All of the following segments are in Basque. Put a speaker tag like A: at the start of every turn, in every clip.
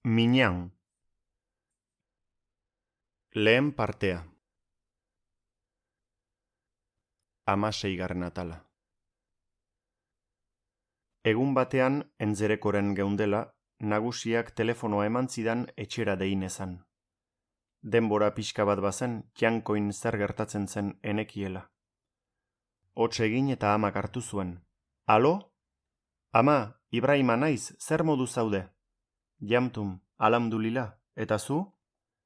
A: Miñan. Lehen partea. 16. atala. Egun batean entzerekoren geundela, nagusiak telefonoa eman zidan etxera deinezan. Denbora pixka bat bazen, Jankoin zer gertatzen zen enekiela. Hots egin eta amak hartu zuen. Alo? Ama, Ibrahima naiz, zer modu zaude? Jamtum, alhamdulillah, eta zu?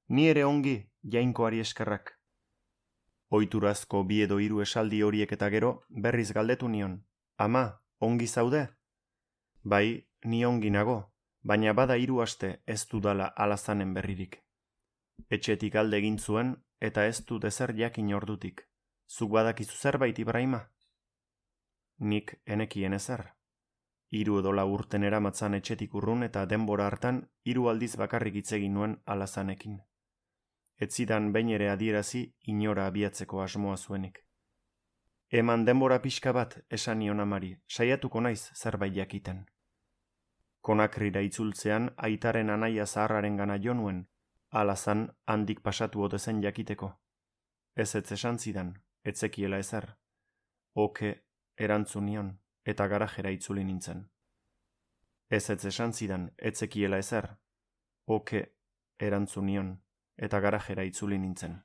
A: Ni ere ongi, Jainkoari eskerrak. Ohiturazko 2 edo 3 esaldi horiek eta gero, berriz galdetu nion. Ama, ongi zaude? Bai, ni ongi nago, baina bada 3 aste ez dudala alazanen berririk. Etxetik alde egin zuen, eta ez dut ezer jakin ordutik. Zuk badakizu zerbait, Ibrahima? Nik enekien ezer. 3 edo 4 urten eramatzan etxetik urrun eta denbora hartan 3 aldiz bakarrik hitz egin nuen alazanekin. Ez zidan behin ere adierazi inora abiatzeko asmoa zuenik. Eman denbora pixka bat, esan nion amari, saiatuko naiz zerbait jakiten. Konakrira itzultzean aitaren anaia zaharraren gana jo nuen, alazan handik pasatu ote zen jakiteko. Ez esan zidan, etzekiela ezer. Oke, erantzun nion, eta garajera itzuli nintzen. Ez esan zidan, etzekiela ezer. Oke, erantzun nion, eta garajera itzuli nintzen.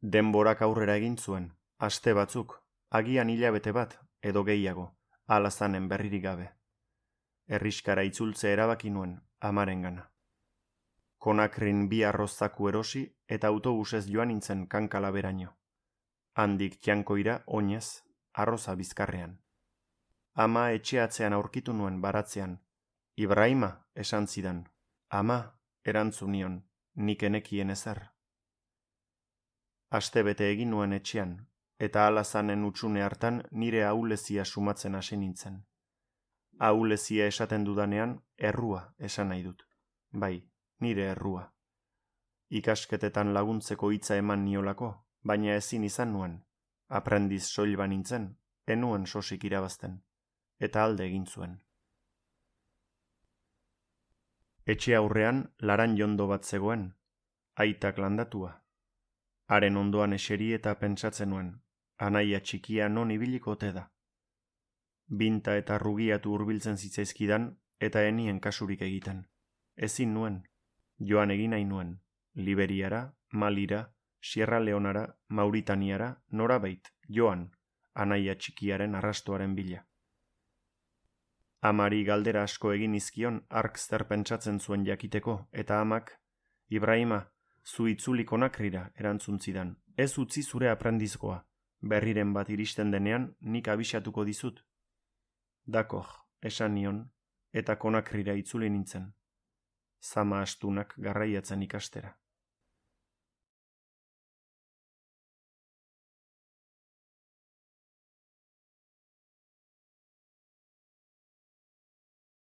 A: Denborak aurrera egin zuen, aste batzuk, agian hilabete bat, edo gehiago, alazanen berririk gabe. Herriskara itzultze erabaki nuen, amarengana. Konakrin 2 arrozaku erosi eta autobusez joan nintzen Kankalaberaino. Handik Jankoira oinez, arroza bizkarrean. Ama etxeatzean aurkitu nuen baratzean. Ibrahima, esan zidan. Ama, erantzun nion, nik enekien ezer. Astebete egin nuen etxean, eta alazanen utxune hartan nire ahulezia sumatzen hasi nintzen. Ahulezia esaten dudanean, errua esan nahi dut. Bai, nire errua. Ikasketetan laguntzeko hitza eman niolako, baina ezin izan nuen. Aprendiz soil banintzen, enuen sosik irabazten, eta alde egin zuen. Etxe aurrean laran jondo bat zegoen, aitak landatua. Haren ondoan eseri eta pentsatzen nuen, anaia txikia non ibiliko ote da. Binta eta rugiatu hurbiltzen zitzaizkidan eta enien kasurik egiten. Ezin nuen, joan egin nahi nuen, Liberiara, Malira, Sierra Leonara, Mauritaniara, norabait, joan, anaia txikiaren arrastoaren bila. Amari galdera asko egin izkion hark zer pentsatzen zuen jakiteko, eta amak, Ibrahima, zu itzuli Konakrira erantzun zidan, ez utzi zure aprendizkoa, berriren bat iristen denean nik abisatuko dizut. Dakor, esan nion, eta Konakrira itzuli nintzen. Zama astunak garraiatzen ikastera.